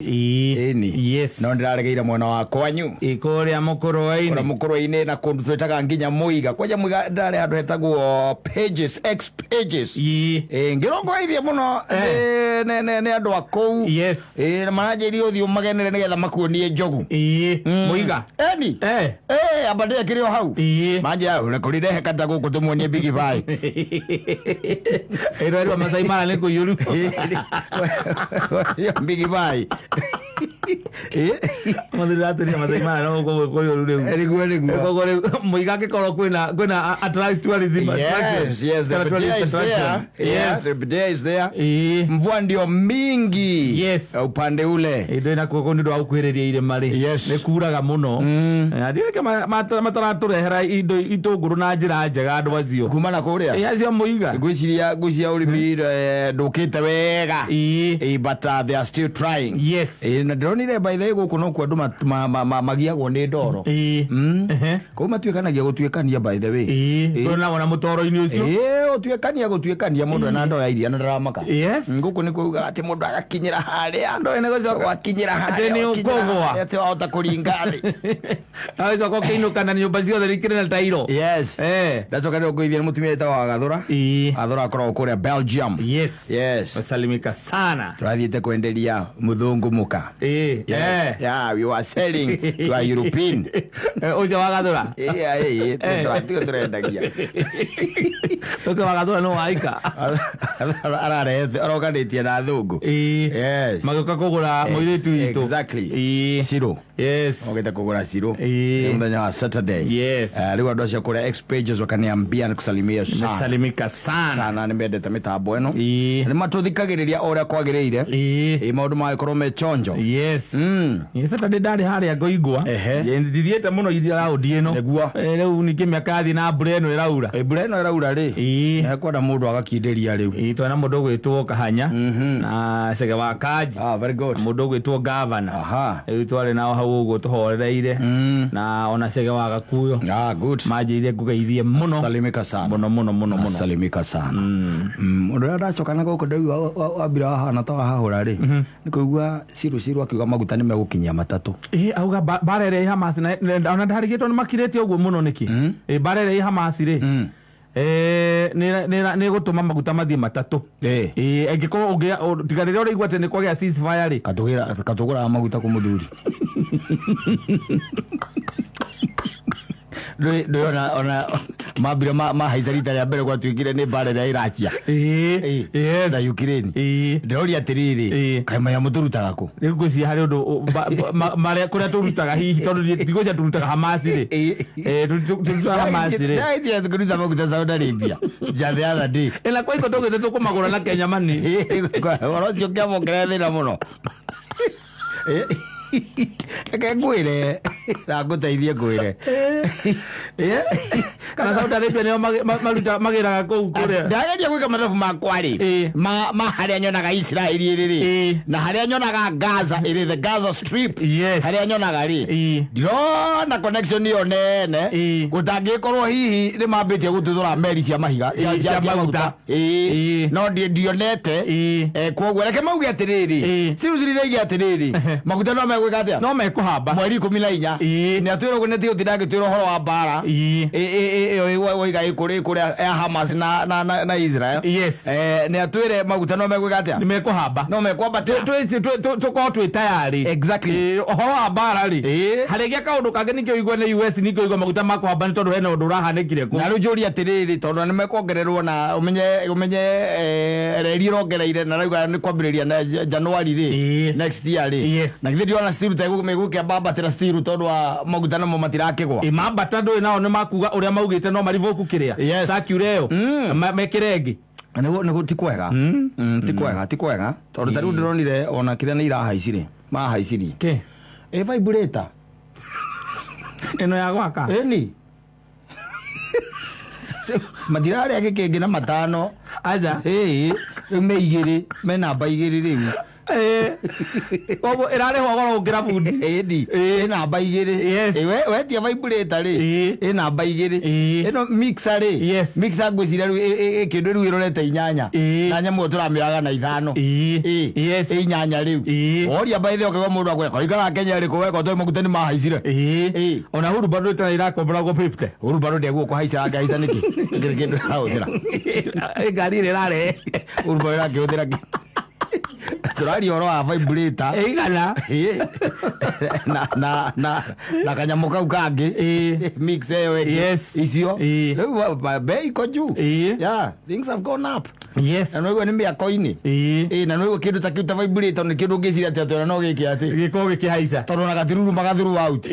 Yes. No ndiraregeira mwana wa kwanyu. Ikoria mukoroini. Ora mukoroini na kundu twetaga nginya muiga. Kwaja muiga ndare andu hetagwo pages, X pages. Ngirongo ithie muno ne andu akou. Yes. Na manaje uthio magenere nigetha makuonie njogu. Muiga. Eni. Abade kirio hau. Manje unakurire hekata guku tumuonie Big Five. Ero Masai Mara niko yuru. Big Five. Madirato ni Masai Mara no ko yuru leo. Eriguo. Muiga ke koro kwena attract tourism attraction. Yes, the bidet is there. Yes, the bidet is there. Mvua ndio mingi. Yes. Upande ule. Ndio inako ndio aukwereria ile mari. Yes. Nekuraga muno. Ndio kama mataraturehera indo itunguru na njira njega andu acio. Kumana kuria. Acio muiga. Gucia urimi ndukite wega. But they are still trying. Yes. Na ndronire by the way guku no kwandu magiagwo ni ndoro. Ko matuikanagia gutuikania by the way. Ndona wana mutoro-ini ucio. Gutuikania mundu na ndo ya iria na ndaramaka. Yes. Nguku ni kuuga ati mundu agakinyira haria. Ndo ene gocoka akinyira haria. Ati ni ukogwa. Ati wahota kuringari. Awizo ko keinukana nyumba ciothe rikire na tairo. Yes. Ndacoka ndio kuithia mutumia etawa Gathura. Gathura akorwo kuria Belgium. Yes. Wasalimika sana. Turathiete kwenderia muthungu muka. Yeah, we were selling to a European. Uja wa Gathura. Ndio turendagia. Uka wa Gathura no waika. Ararete aroganitie na thungu. Yes. Magoka kugura muiritu itu. Exactly. Siro. Yes. Ogeta kugura siro. Muthenya wa Saturday. Yes. Riu andu acio kuria X pages wakaniambia nikusalimia sana. Salimika sana. Nimendete mitambo eno. Ni matuthikagiriria uria kwagiriire. Maundu magikorwo me chonjo. Yes. Saturday ndari haria ngoigwa. Ndithiete muno iria raudi eno. Riu ningi miaka thi na mbura eno iraura. Mbura eno iraura ri. Kwenda mundu agakinderia riu. Twana mundu gwitwo Kahanya na Cege wa Kaji. Very good. Mundu gwitwo Governor. Riu twari nao hau uguo tuhorereire na ona Cege wa Gakuyo. Good. Majire kugeithie muno. Salimika sana. Muno. Salimika sana. Mundu ndacoka na guku ndau wambira hana ta hahura ri. Nikuigua siru akiuga maguta ni megukinyia matatu. Auga barere Hamas na ona ndarigitwo ni makirete uguo muno niki. Barere Hamas ri. Ni gutuma maguta mathie matatu. Angiko ugia tigarire uri igwate ni kwagia ceasefire ri. Katugura maguta ku muthuri. Ona mabira mahaizarita ya mbere gwatuikire ni barera iracia. Yes. Na Ukraine. Ndori atiriri. Kaima ya muturutaga ku. Riu ngwiciria hari undu mare kuria turutaga hihi tondu tigwiciria turutaga Hamas ri. Turutaga Hamas ri. Ndaitia tukuruta maguta Saudi Arabia. Just the other day. Ela kwa iko togete tukumagura na Kenya mani. Orocio kia mongerere na muno. Eke ngwire na nguteithie ngwire. Kana Saudi Arabia nio maruta magiraga kuu kuria. Ndageria gwika mathabu makwa ri. Ma haria nyonaga Israeli ri. Na haria nyonaga Gaza iri the Gaza Strip. Haria nyonaga ri. Ndirona connection iyo nene. Gutangikorwo hihi ni mambitie gututhura meri cia mahiga cia maguta. No ndionete. Koguo reke mauge atiriri. Ciruzirire atiriri. Maguta no megwika atia? No mekuhamba. Mweri 14. Ni atwiro guneti utinagitwiro horo wa bara. Woiga ikuri Hamas na Israel. Yes. Ni atwire maguta no megwika atia? Ni mekuhamba. No mekwamba tuko twi tayari. Exactly. Horo wa bara ri. Haregia kaundu kange nikio igwa ni US nikio igwa maguta makuhamba ni tondu hena undu urahanikire ku. Na rujuri atiriri tondu ni mekongererwo na umenye reri rongereire na rauga ni kwambiriria na January ri next year ri. Na githio na still tego megukia baba tira still tondu wa maguta namo matirakigwa. Mambata ndu nao ni makuga uria maugite no marivoku kiria. Sakureo. Mekirengi. Nego tikwega. Tikwega. Tondu tariu ndironire ona kiria ni irahaicire. Mahaiciri. Ke. Vibrator. Eno ya gwaka. Eni. Matirare yake kenge na matano. Aja. Me igiri. Me namba igiri riu. koguo irare ho goro ngira bundi edi namba 2 we tia vibrator ri namba 2 ino mixer ri mixer ngwicira riu kindu riu irorete 8 na nyamu turamiraga na 5 yes 8 riu oria baithe okego mundu akwe koikara Kenya ri kuweka to muguteni mahaicire ona huru bado ira kombra go 50 huru bado ndeguo kuhaica gaisa niki kindu hauthira ngari ri rare huru bado rakiuthira turari oro wa vibrator igana na kanyamu kau kangi mix eyo icio riu bei ko juu yeah things have gone up na no ni mia coin na no kindu ta kiuta vibrator ni kindu ngicira ati no giki ati giko gikihaica tondu na gatiruru magathuru out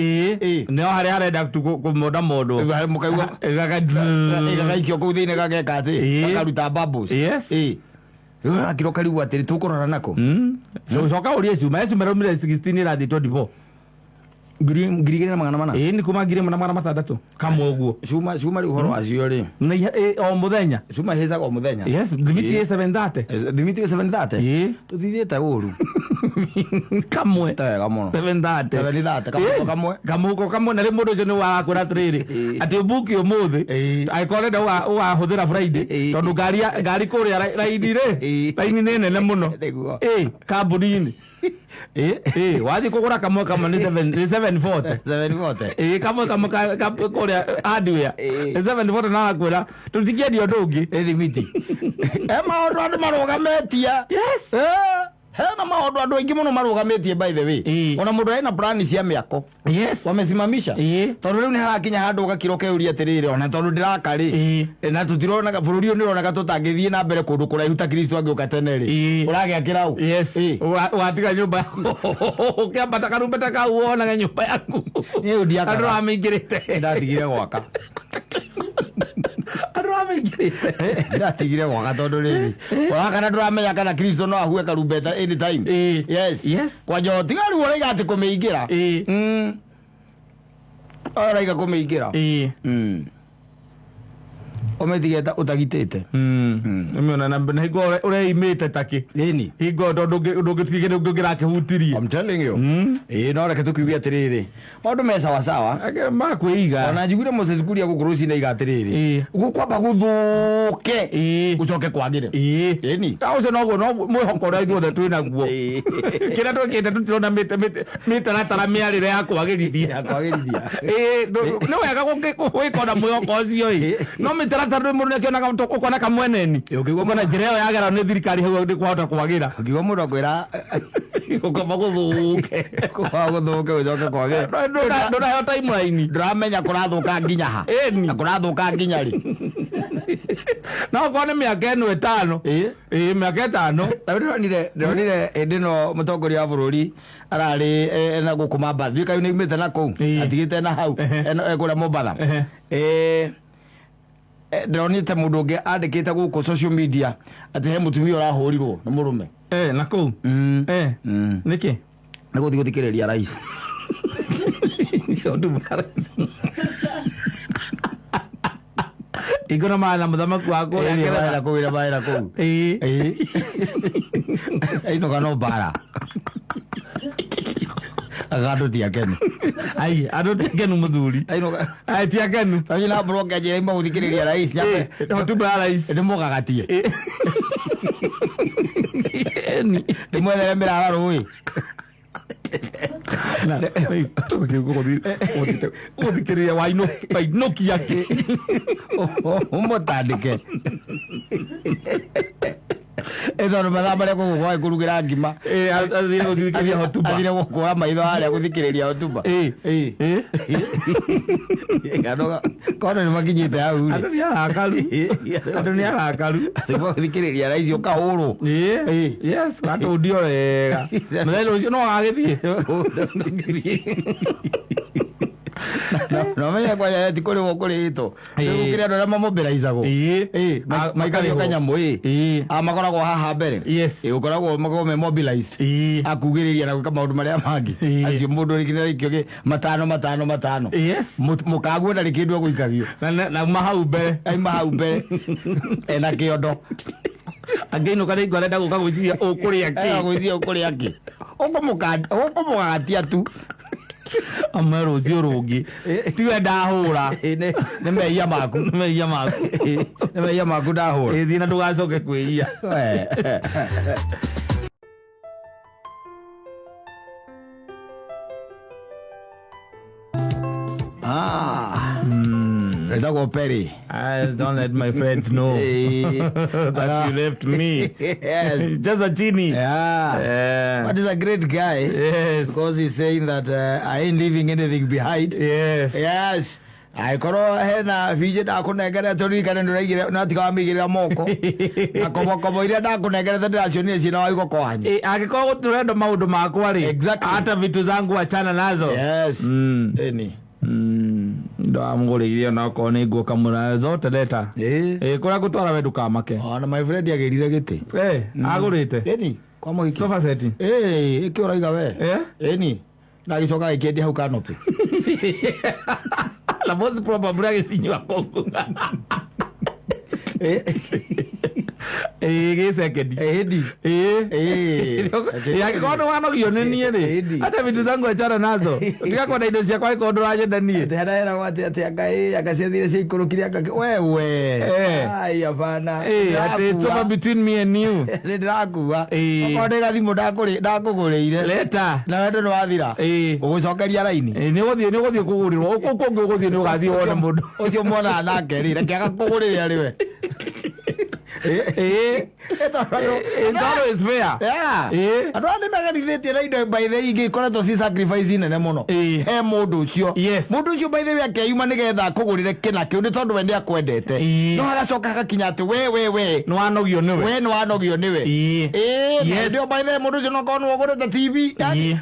no hari arenda kumoda modo mukaigua gagaikio kuu thiine gageka ati garuta bubbles riu akiroka riu ati tukurora nako coka urie cuma meromire 16 irathi 24 ngiri na magana mana ni kuma ngiri na magana matandatu kamwe uguo cuma ri uhoro acio ri o muthenya cuma heza o muthenya limiti 730 limiti 730 tuthithiete uru kamwe tega muno 730 kamwe na ri mundu ucio ni wakwira atiriri ati buki umuthi aikorenda wahuthira Friday tondu ngari kuria raini ri raini ni nene muno kambuni-ini wathi kugura kamwe ni 740 kamwe kuria hardware 740 na akwira tutikie ndio ndungi limiti maundu andu marugametia hena maundu andu aingi muno marugametie by the way ona mundu ena plan cia miako wamesimamisha tondu riu ni harakinya handu ugakiroka uria atiriri ona tondu ndirakari na tutirona bururi ni rona gatutangithie na mbere kundu kuraihu ta Kristo angiuka tene ri uragia kirau watiga nyumba ukiambata karumbeta kau wona nyumba yaku ni undia andu amingirite ndatigire gwaka ndatigire gwaka tondu riri wakana nduramenya kana Kristo no ahue karumbeta anytime yes kwa jo tigaru uraiga ati kumiingira uraiga kumiingira ometigeta utagitete nimeona na higo ureimite taki nini higo ndungitige ndungira kihutirie I'm telling you no reke tukiugia atiriri maundu me sawa sawa makwiiga ona njiguire Moses kuria gukuruci na igatiriri gukwamba guthuke ucoke kwagire ni auce no mwihoko ria ithuothe twina guo kira twikite tutirona mite ratara miarire ya kwagirithia no wega gwikona mwihoko ucio no mite ratara mundu nekiona ukona kamweneni ukigwa na njira yo yagera ni thirikari hau ndi kwahota kwagira ukigwa mundu akwira ukoma guthuke ucoke kwagira ndona yo timeline ndramenya kurathuka nginya ha na kurathuka nginya ri no kone miaka eno 5 miaka 5 ndonire ndino mutongoria wa bururi arari na gukuma bathi kayo ni imete na kou atigite na hau ekura Mombasa ndonite mundu ungi andikite guku social media ati he mutumia urahurirwo na murume na kou niki niguthi guthikiriria rais igona mala muthamaku wako yakera kuwira baira kou ino kana bara agado tiakenu ai ado tiakenu muthuri ai tiakenu tanyi na broka je imba uthikiriria rais nyape hotuba rais ndimo gagatie ni mwele mbera ararui na uthikiriria waino painoki yake umotandike ezo madama le ko kurugira ngima athire guthikiriria hotuba athire gukura maitho aria guthikiriria hotuba ngano kono ni makinyite hau ri andu ni arakaru ndipo guthikiriria rais ukahuru yes watu ndio wega mthelo ucio no agithie no menya kwa ya tikore wokore ito ukire andå arĩa mamobilaizago maikarĩo kanyamu makoragwo haha mbere ũkoragwo makoragwo me mobilized akugĩrĩria na gwĩka maũndũ marĩa mangĩ acio mũndũ rĩkĩrĩkio matano mũkaguo ndarĩ kĩndũ egũikagio na mahau mbere ena kĩondo Again kana igwa renda guka gwithia ukuria ki. Gwithia ukuria ki. Okomugatia tu. Amaro cio rungi. Tiwe ndahura. Nĩ mehia maku. Nĩ mehia maku ndahura. Thiĩ na ndũgacoke kwĩia. Etagwo Perry. Don't let my friends know that you left me. Yes. Just a genie. Yeah. But he's a great guy. Yes. Because he's saying that I ain't leaving anything behind. Yes. Yes. Aikoro hena vije ndakunengere turikane nduraigire natika wamigirira moko na kobo iria ndakunengere ndiracionie cina waigo kwanyu angikorwo guturendo maundu makwa ri hata vitu zangu achana nazo. Yes. Eni ndo amuguriire na ko ni nguka mura zote leta kuria gutwara we ndukamake. Na my friend agirire giti agurite eni kwa mohiki sofa set iki uraiga we eni na gicoka ikendia hau kanopi la most probably agicinywa kongo gicekendi hedi yakikono wanogio nĩ niĩ rĩ hata vitu zangu achana nazo tiga kwenda indo ciakwa iko ndũranyenda niĩ ndahera gwate ati akai akaciathire cia ikurukire akake wewe ai hapana ati it's over between me and you ndirakuwa okonde gathimo ndakugurĩire leta na wendo nĩ wathira ũgũcokeria raini nĩ gũthiĩ kũgũrĩrwo ũkũngĩ ũgũthiĩ nĩ ũgathiĩ wone mũndũ ũcio mwana nake rĩ reke agakũgũrĩre arĩ we it's always fair. Andũ arĩa nĩmagarithĩtie na indo by the ingĩ ikoretwo ci sacrifice nene mũno he mũndũ ũcio. Mũndũ ũcio by the way akeyuma nĩgetha akũgũrĩre kĩna kĩu nĩ tondũ we nĩ akwendete no agacoka agakinya atĩ we nĩ wanogio nĩwe ndio by the way mũndũ ũcio no korwo nĩ ũgũrĩte TV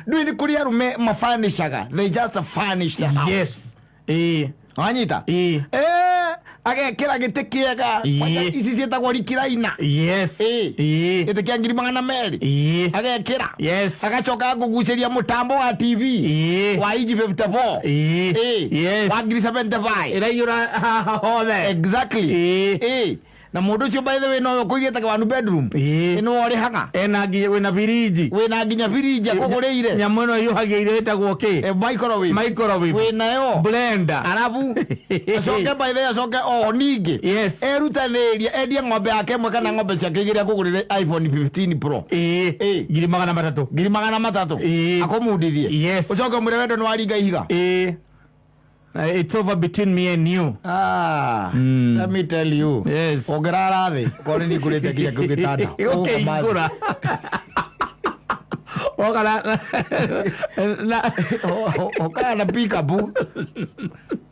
ndũĩ nĩ kũrĩ arũme mafanishaga they just furnish the house. Wanyita agekĩra gĩtĩ kĩega ici ciĩtagwo rikiraina gĩtĩ kĩa 200,000 agekĩra agacoka kũgucĩria mũtambo wa TV wa inji 54 wa 75 ĩraiyũra haha hothe exactly na mũndũ ũcio by the way no kũigĩte one bedroom ĩno ũrĩhaga wĩna biriji wĩna nginya biriji akũgũrĩire nyamũ ĩno ĩhiũhagia irio ĩtagwo kĩ microwave wĩnayo blender arabu acoke by the way acoke ningĩ erutanĩria endie ng'ombe yake ĩmwe kana ng'ombe ciake igĩrĩ akũgũrĩre iPhone 15 Pro 300,000 akũmundithie ũcoke mũre wendo nĩ waringa ihiga. It's over between me and you. Let me tell you. Yes. Ongerara thĩ korwo nĩ ngũrĩte nginya kĩu gĩtanda ũkĩingũra okana na pikapu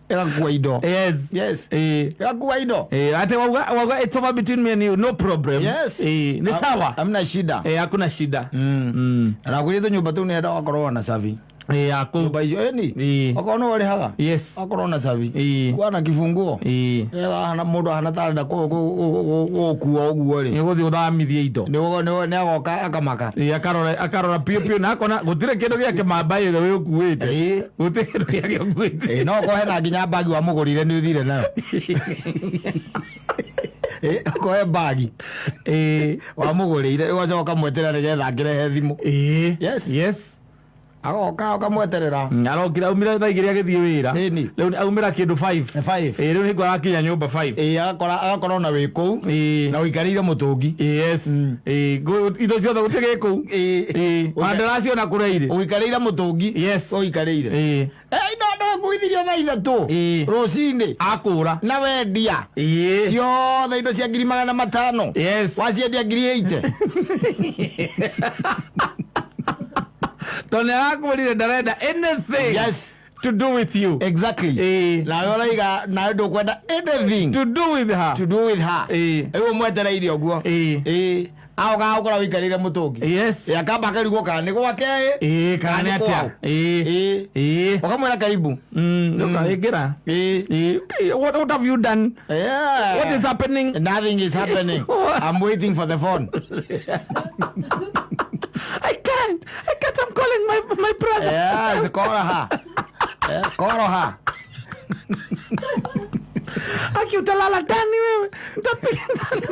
ĩgakuua indo. Ĩgakuua indo ati wauga it's over between me and you no problem. Nĩ sawa hamna shida hakuna shida. Na kwĩrĩte nyũmba tũu nĩenda wakorwo na savi nyumba hiyo wakaona walihaga wakorona savi kuwa na kifunguo hana mũndũ hana tarenda gũkua ũguo rĩ nĩgũthiĩ ũthamithie indo nĩagoka akamaka akarora piũ na akona gũtirĩ kĩndũ gĩake mambaĩre wĩ ũkuĩte gũtirĩ kĩndũ gĩake ũkuĩte no ko hena nginya bagi wa mũgũrire nĩ ũthire nayo koe bagi wa mũgũrĩire ũgacoka mweterera nĩgetha ngĩrehe thimũ agoka akamweterera arokira aumira thaa igĩrĩ agĩthiĩ wĩra rĩu aumĩra kĩndũ 5 rĩu nĩguo arakinya nyũmba 5 agakorwo na wĩ kũu na ũikarĩire mũtũngi indo ciothe gũtirĩ kũu ndaraciona kũrĩa irĩ ũikarĩire mũtũngi ũikarĩire indo ndagũithirio thaa 3 rũcinĩ akũra na wendia ciothe indo cia 500,000 waciendia 8,000 Don't ndarenda anything to do with you. Exactly. Na yoiga na ndo kwenda anything to do with her. Ewe mwetereire oguo. Aoga ukora wikarire mutungi. Akamba akarigwo kana gwake kana atia. Okamwera karibu. Ndokaingira. What have you done? What is happening? Nothing is happening. I'm waiting for the phone. I can't. I'm calling my brother. Call her. Haki utalala ndani wewe. Nitapiga ndani.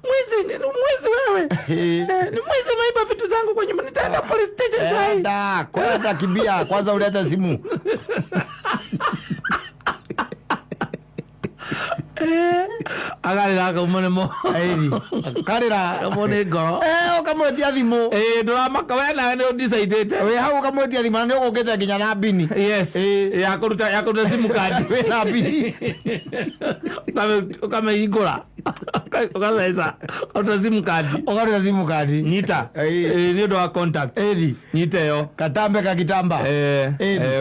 Mwizi wewe. Ni mwizi umeiba vitu zangu kwenye nitaenda police station sasa. Enda, kwenda kimbia, kwanza uleta simu. Agarira kamone mo. Karira kamone ngoro. Ukamwetia thimu. Nduramaka we nawe nĩ ũndicaidĩte. We hau ukamwetia thimu na nĩ ũgũkĩte nginya na bini. Yes. Ya kũruta simu card. We na bini. Ũkamĩhingũra. Ũkatheca. Ũkaruta simu card. Ũkaruta simu card. Nyita. Nĩ ũndũ wa contact. Nyita ĩyo. Katambe kakitamba.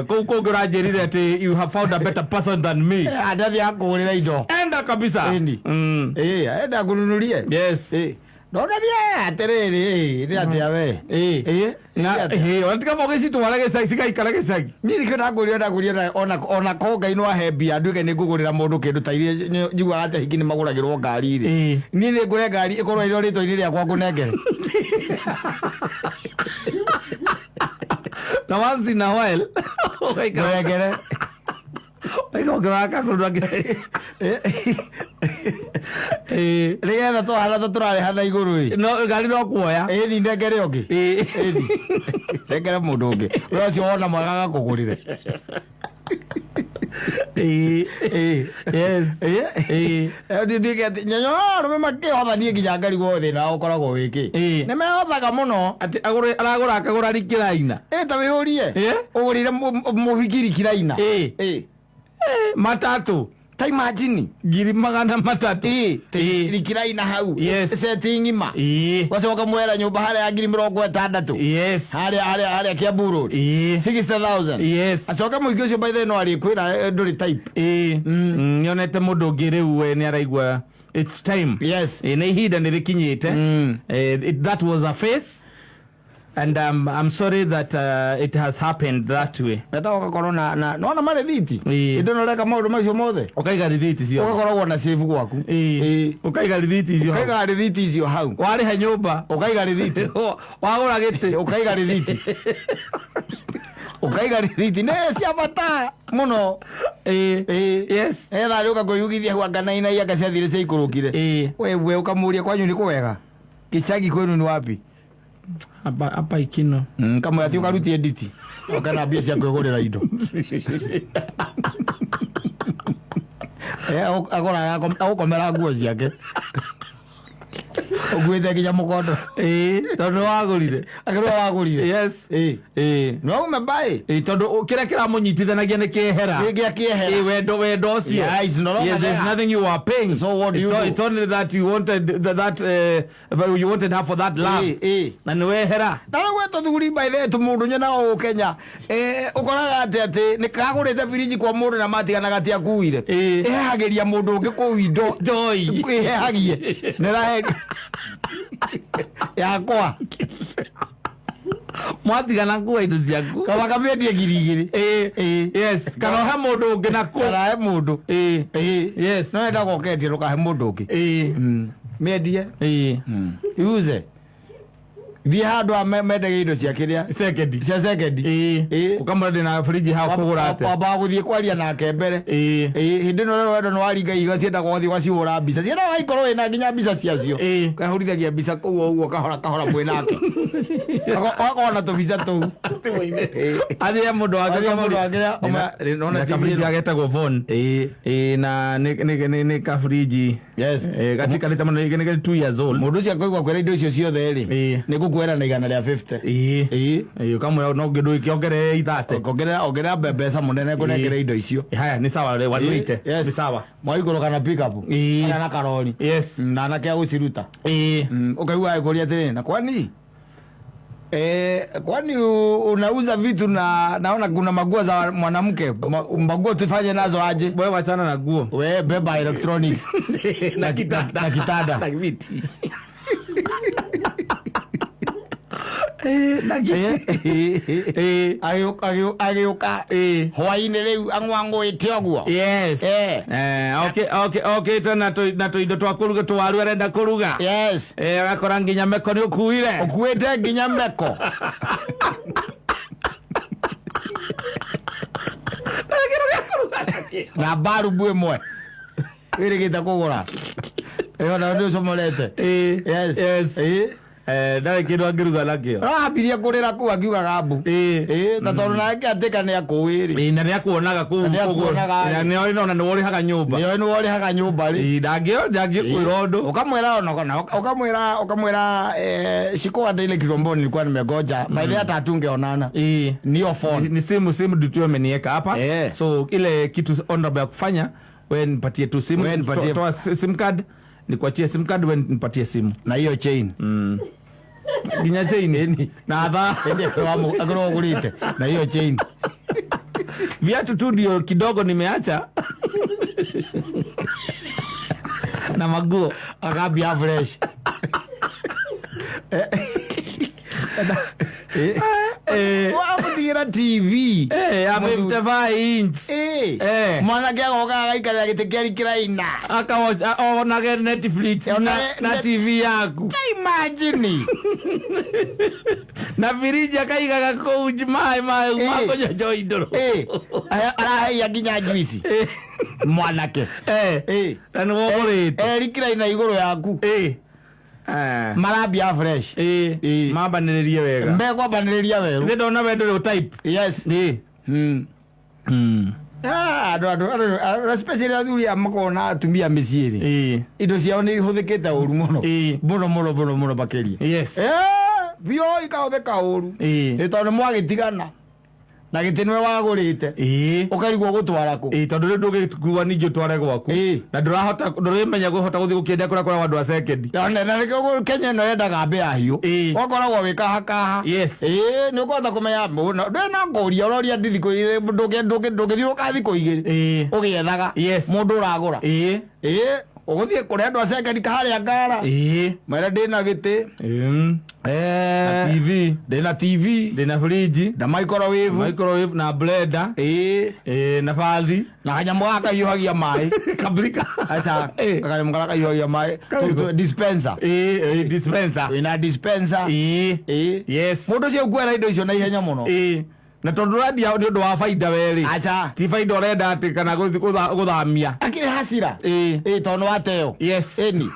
Kũu kũngĩ ũranjĩrire atĩ you have found a better person than me. Andathi yakũgũrĩra indo. Enda kabisa. Enda kununulie. Yes. Ndona thia atiriri ni atia we. Na watika mogeci twara gicagi cigaikara gicagi. Nini kana nguria ona konga ino ahebia nduke ni ngugurira mundu kindu ta irie njigua ate hiki ni maguragirwo ngari ri. Ni ni ngure ngari ikorwo iro rito iri ria kwa kunengere. Na once in a while. Ngere. Ego graka kurudage. Rigetha twahana turare hana iguru no gari no kuoya ni ndengere ongi ndengere mundu ungi we ucio wona mwagaga kugurire yes ndithike nyanyo rume makihotha nginya ngari guothe na ukoragwo wiki ni mehothaga muno ati aragura akagura rikiraina ta wihurie ugurire muhigiri kiraina matatu ta imagine ngiri magana matatu rikiraina hau yes setting ima wacoka mwera nyumba haria ngiri 60 yes haria Kiambu 60,000 yes acoka muingi ucio by the no ari kwira nduri type nyonete mundu ungi riu we ni araigua it's time yes na ihinda ni rikinyite that was a face. And I'm sorry that it has happened that way. Beta ugakorwo na nona mare thiti. Indo no reka maundu macio mothe. Ukaiga thiti cio. Ugakorwo na save gwaku. Ukaiga thiti cio. Ukaiga thiti cio hau. Wari ha nyumba. Ukaiga thiti. Wagura giti. Ukaiga thiti. Ukaiga thiti. Ne cia bata muno. Yes. Etha rĩuka kũyugithia huangana ina ia gaciathire cia ikurukire. We ukamuria kwanyu ni kwega. Gicagi kwenu ni wapi? Apa ikino kama ati ukaruti edit ukana bia cia kwigurira indo agora akomera nguo ciake ugwite nginya mukondo tondu wagurire yes no mebai tondu kira kiramunyitithanagia ni kiehera wendo ucio there's nothing you are paying, so what do you do? It's only that you wanted you wanted her for that love na ni wehera na no weto thuri by the mundu nyana o Kenya ukoraga ati ni kagurite biriji kwa mundu na matiganaga tia kuire ehagiria mundu ungi ku indo joy ehagie nera yakwa mwatigana nguo indo ciaku kaba kamendie ngiri yes kana he mundu ungi na ku kana he mundu yes no enda goketie rukahe mundu ungi mendie yuze thie handu amendage indo cia kiria sekendi ukamwenda na friji ha kugura ate baba guthie kwaria nake mbere hindi no wendo no waringa iga cienda guthie gwaciura mbica cienda waikorwo ina nginya mbica ciacio kahurithagia mbica kuu uguo kahora mwinake akona tubica tu athie mundu wake nona friji agetagwo phone na ni ka friji yes katika leta mwana ni 2 years old mundu cia koigwa kwera indo icio ciothe ri ni gukwera na igana ria 50 kamwe no ngindu ikiongere ithate ongerera mbeca munene kunengere indo icio haya ni sawa wanuite ni sawa mwaiguru kana pick up kana karori yes na nakia guciruta ukaigua ikuria tena na kwani kwani unauza vitu na naona kuna maguo za mwanamke maguo tufanye nazo aje wewe wachana na nguo wewe beba electronics na kitada na viti agĩũka hwainĩ rĩu ang'wangũĩte ũguo yes okay tena na tũindo twa kũruga tũwaru arenda kũruga yes agakora nginya meko nĩ ũkuĩte nginya meko na baru bue mwe iri kita kugura na ndio somolete yes ndari kindu angiruga nakio ambirie kurira ku akiuga gabu na tondu nake atika ni akuiri na ni akuonaga ku na ni ona ni worihaga nyumba ri ndangio kuirondo ukamwira shiko ile kiromboni nilikuwa nimegoja baadhi hata atungeonana niyo phone ni simu dutu amenieka hapa so ile kitu honorable ya kufanya wewe nipatie tu simu toa sim card nikuachie sim card wewe nipatie simu na hiyo chain ginya chain na adha agro gulite na hiyo chain viatu tu ndio kidogo nimeacha na maguo akabia fresh wamuthira TV a 55 inch mwana kia goka gaikara gite kiari kiraina onage Netflix na TV yaku imagine na virija kaigaga kouji mai mako jojo indoro arahe ginya juici mwanake na ni wogorite rikiraina iguru yaku marabia fresh mabaniririe wega mbego baniriria weru ndio ndona wendo type yes especially athuri amakona atumia miciiri indo ciao ni ihuthikite uru muno bakeria yes bio ikahuthika uru ni tondu mwagitigana na gitinwe wagurite ukarigwo gutwara ku tondu ri ndugikuwa ningi tware gwaku na ndurahota ndurimenya guhota guthi gukiendia kura kwa wandu a second na nikio Kenya no yendaga mbia hiyo wakoragwo wikaha yes ni ukota kumenya ndena ngoria uroria ndithiko ndugithiruka thiko igiri ugiethaga mundu uragura uguthie kuri andu a second kaharia ngara mwere ndina giti TV ndina TV ndina fridge na microwave na blender na fathi na kanyamu gakayuhagia mai kabrika acha kanyamu gakayuhagia mai dispenser ina dispenser yes mundu cio kwera indo icio na ihenya muno na tondu radia ni undu wa faida weri acha ti faida urenda ati kana guthamia akiri hasira tondu wateo yes eni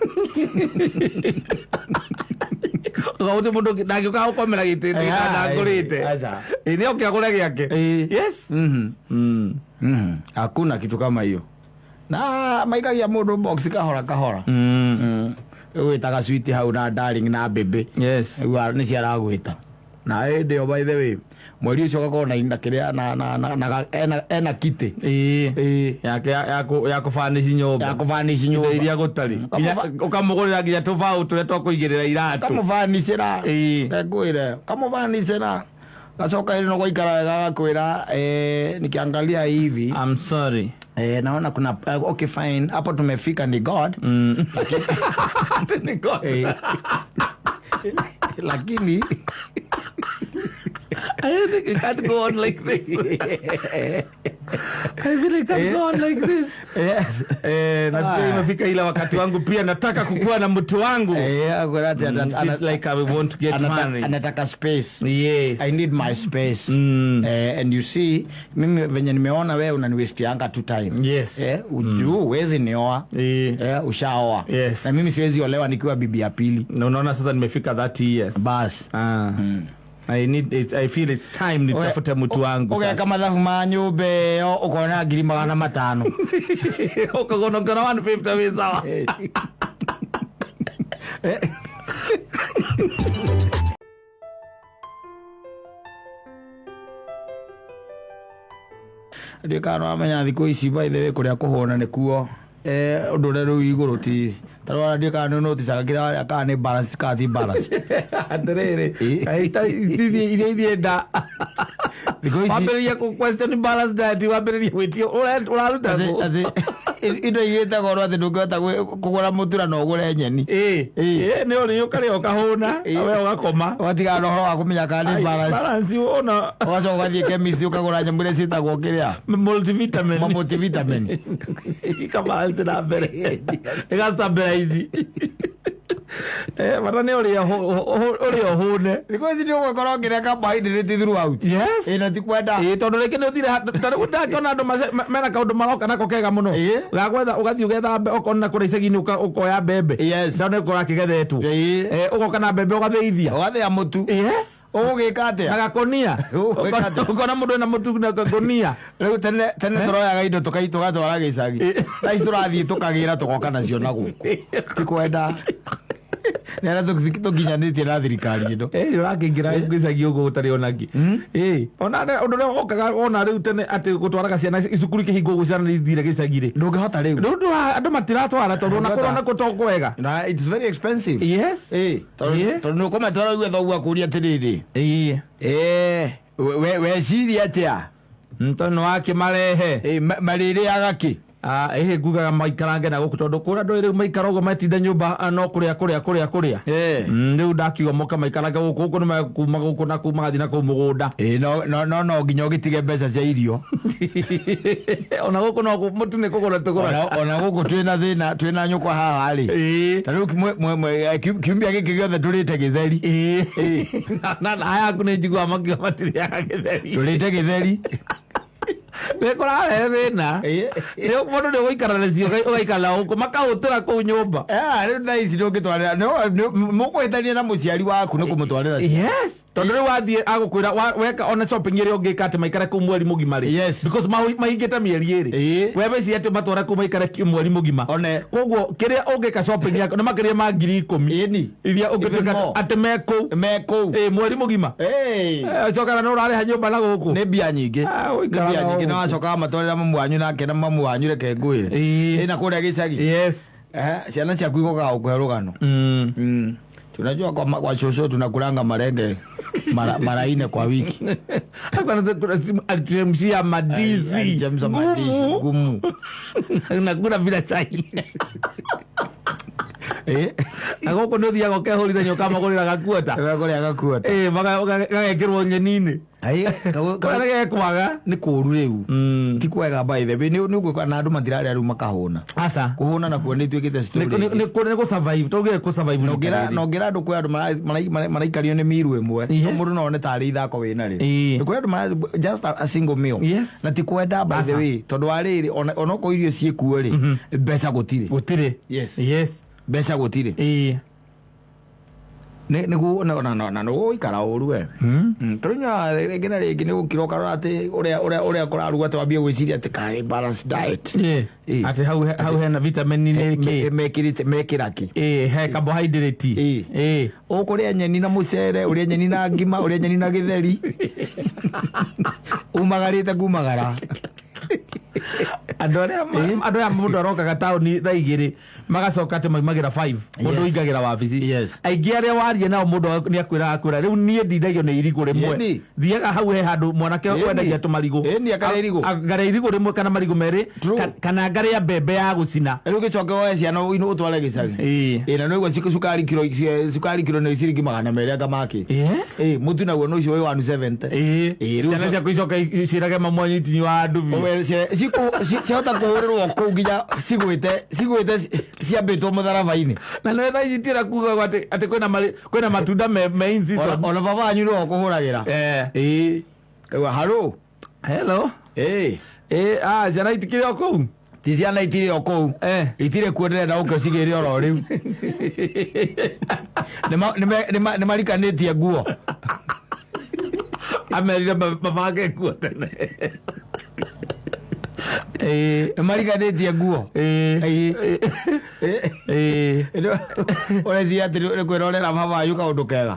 gauti mundu ndagiuka gukomera gitindi kana ngurite acha ni okia gure giake yes hakuna kitu kama hiyo na maikagia mundu box kahora witaga sweet hau na darling na bebe yes ni ciaragwita na ndio by the way mweri ucio gakorwo na ina kiria na kite ya kufanishi nyumba iria gutari ukamugurira nginya tubau turia twakuigirira iratu kamufanishira ngwire kamufanishira gacoka ile no gwaikara wega gakwira nikiangalia hivi I'm sorry naona kuna okay fine hapo tumefika ni God ni God lakini I think it can't go on like this. I feel it can't go on like this. Yes. Nasikia imefika ile wakati wangu pia nataka kukua na mtu wangu. Like I want to get married. Anataka space. Yes. I need my space. And you see, mimi venye nimeona wewe unaniwastianga two time. Yes. Huwezi nioa. Ushaoa. Yes. Na mimi siwezi olewa nikiwa bibi ya pili. Na unaona sasa nimefika 30 years. Bas. I feel it's time nitafute mtu wangu sasa. Kama dhafu manyumbe ukona 500. Ukagona 150 visa. Ndio kana amenya thiko ici by the way kuria kuhona ni kuo undu rero iguru ti tarwa ndio kana no tisaga kira kana ni balance ka ti balance atrere aita idie da thiko ici waberia ku question balance that waberia witio uraruta indo igita goro ati ndungota kugura mutura no gure nyeni ni uri ukari okahuna we ugakoma watiga no wa kumenya kana ni balance ona wacho gathie chemist ukagura nyambure citagwo kiria multivitamin kama alzi na mbere igasta mbere ici Matane uri hune. Because ndio gwekora ngira carbohydrate throughout. Yes. Na tikwenda. Tondu reke ni uthire tari ndakona andu mena kaundu maroka nako kega muno. Gagwetha ugathii ugetha okona kura icegini ukoya mbembe. Yes. Ndone kura kigethetwo. Ugoka na mbembe ugathithia. Ugathia mutu. Yes. Ugika atia na gakonia ukona mundu na mutu na gakonia riu tene turoyaga indo tugatwara gicagi na turathii tukagira tugoka nacio na guku tikwenda nera tukinyanitie na thirikari ino urakingira gicagi uguo utari onangi ona undu ria okaga ona riu tene ati gutwaraga ciana icukuru kihingo guciana ithire gicagi-ri ndungihota riu andu matiratwara tondu ona kutokwega it's very expensive. Yes. Tondu nukumatwara ugue thoguo akuria atiriri weciria atia tondu wake marehe maririaga ki ngugaga maikarange na guku tondu kura ndu riu maikara uguo metinda nyumba no kuria riu ndakiuga moka maikarage guku ni makuma guku na kuma gathi na kuu mugunda no nginya ugitige mbeca cia irio ona guku no mutu ni kugura tugura ona guku twina nyukwa haha ri tariu kiumbia giki giothe turite githeri na ayaku ni njigua makio matiriaga githeri turite githeri wekora thina riu mundu ni guikara nacio ugaikara uku makahutira kuu nyumba riu thaa ici ndungitwarira mukuhitania na muciari waku ni kumutwarira. Yes. Tondu riu wathie agukwira weka ona shopping iria ungika ati maikare ku mweri mugima ri. Yes. Because mahingite mieri iri webe ci ati matwara ku maikare ku mweri mugima koguo kiria ungika shopping yako na makiria ma 10,000 iria ungituka ati meko mweri mugima cokana no urare nyumba na guku ni mbia nyingi na wacokaga matwarira mamu wanyu nake na mamu wanyu reke ngwire na kuria gicagi. Yes. Ciana ciaku igokaga gukuhe rugano. Tunajua kwa shosho tunakulanga marenge mara 4 kwa wiki. Alichemshia madizi ngumu nakula bila chai agoko ndio thiaga ukehurithia nyoka magurira gakuota magekirwo nyeni-ini karege kwaga ni kuru riu ti kwega by the way ni ugwikwa na andu matirari riu makahuna asa kuhuna na kuo ni twikite story ni ku survive tugire ku survive ngira andu kwa andu maraikario ni miru imwe mundu no ne tari ithako wina ri ni kwa andu just a single meal na ti kwenda by the way tondu ariri ona ko irio ciekuo ri mbeca gutire. Yes mbeca gutire niguo no ikara uru we tunya rege na rege ni gukira karora ati uria kuraruga twambie gwiciria ati kai balance diet ati hau hena vitamin ni mekira ki he carbohydrate ukuria nyeni na mucere uria nyeni na ngima uria nyeni na githeri umagarite kumagara andu aria mundu arokaga tauni thaa 2 magacoka ati maimagira 5 mundu ingagira wabici aingi aria waria nao mundu ni akwira riu nie ndindagio ni irigu rimwe thiaga hau he handu mwanake wendagia tumarigu ngare irigu rimwe kana marigu meri kana ngare ya mbembe ya gucina riu gicoke woe ciana ino utware gicagi na no igwa sukari kilo na ciringi 200 anga maki mutu naguo no cio 170 riu ciana ciaku icoka cirage mamwanyitinyi wa ndubi ciahota kuhurirwo kuu nginya cigwite ciambitwo mutharaba-ini na no thaa ici tira kuga ati kwina matunda me in season ona baba wanyu no kuhuragira kaua hello ciana itikire o kuu ti ciana itire o kuu itire kuo ndirenda uke cigire oro riu nĩ marikanĩtie nguo amerire mabage nguo tene mariganĩtie nguo ũreciria atĩ nĩ kwĩrorera baba wanyu kaũndũ kega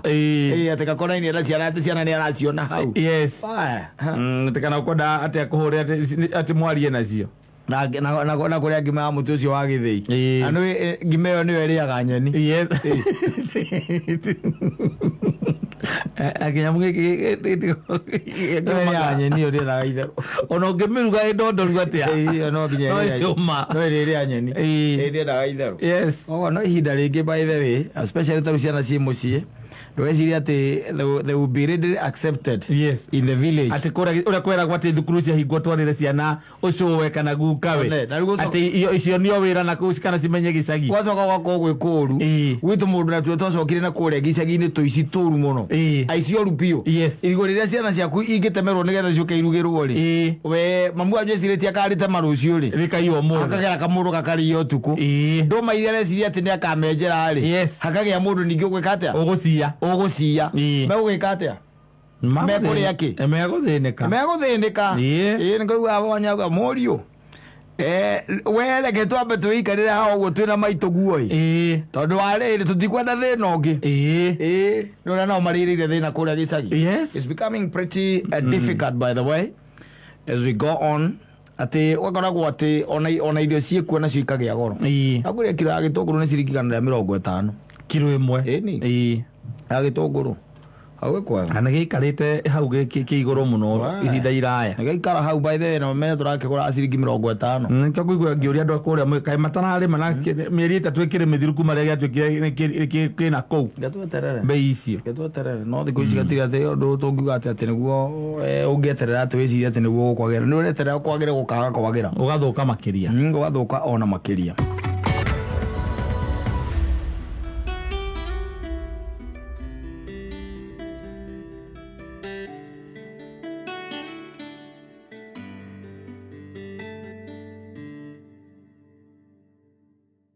atĩ gakonainie na ciana atĩ ciana nĩ araciona hau atĩ kana ũkwenda atĩ akũhũre atĩ mwarie nacio na kũrĩa ngima ya mũtĩ ũcio wa gĩthĩi na ngima ĩyo nĩyo ĩrĩaga nyeni akinyamu nyeni ĩyo ndĩraga itherũ ona ũngĩmĩruga ĩ ndondoru atĩa no ĩrĩrĩa nyeni ndĩendaga itherũ koguo no ihinda rĩngĩ by the way especially tarũ ciana ciĩ mũciĩ ndweciria ati they will be readily accepted in the village ati ura kwera gwati thukuru cia hingo twarire ciana ucuwe kana gukawe ati icio nio wira na kucikana cimenye gicagi gwacoka gwako gwikuru gwitu mundu na tuwe twacokire na kuria gicagi-ini tuici turu muno aicio rupio irigo riria ciana ciaku ingitemerwo nigetha ciuke irugirwo ri we mamu wanyu eciritie akarite marucio ri rikaiyo mundu akagera kamuru gakaria utuku nduma iria reciria ati ni akamenjera ri hakagia mundu ningi ugwika atia ugucia megugika atia mekuria ki meguthinika niguo abo wanyaga morio wereke twambe twikarire hao uguo twina maitu guoi tondu wariri tutikwenda thina ungi nona no maririire thina kuria gicagi it's becoming pretty difficult by the way as we go on ati wakoragwo ati ona irio ciekuo nacio ikagia goro akuria kilo ya gitunguru ni ciringi 150 kilo imwe ya gitunguru hau kwega kana gikarite hau kiiguru muno ihinda iraya gaikara hau by the way na mena turakigura ciringi 50 nikyo kuigua ngiuria andu akuria kai matanari mana mieri 3 ikire mithiru kuma ria gatwikire kina kou gatweterere bei icio gatweterere no thiku ici gatira ati undu tungiuga ati niguo ungieterera ati wiciria ati niguo gukwagira ni ureterera kwagira gukaga kwagira ugathuka makiria ugathuka ona makiria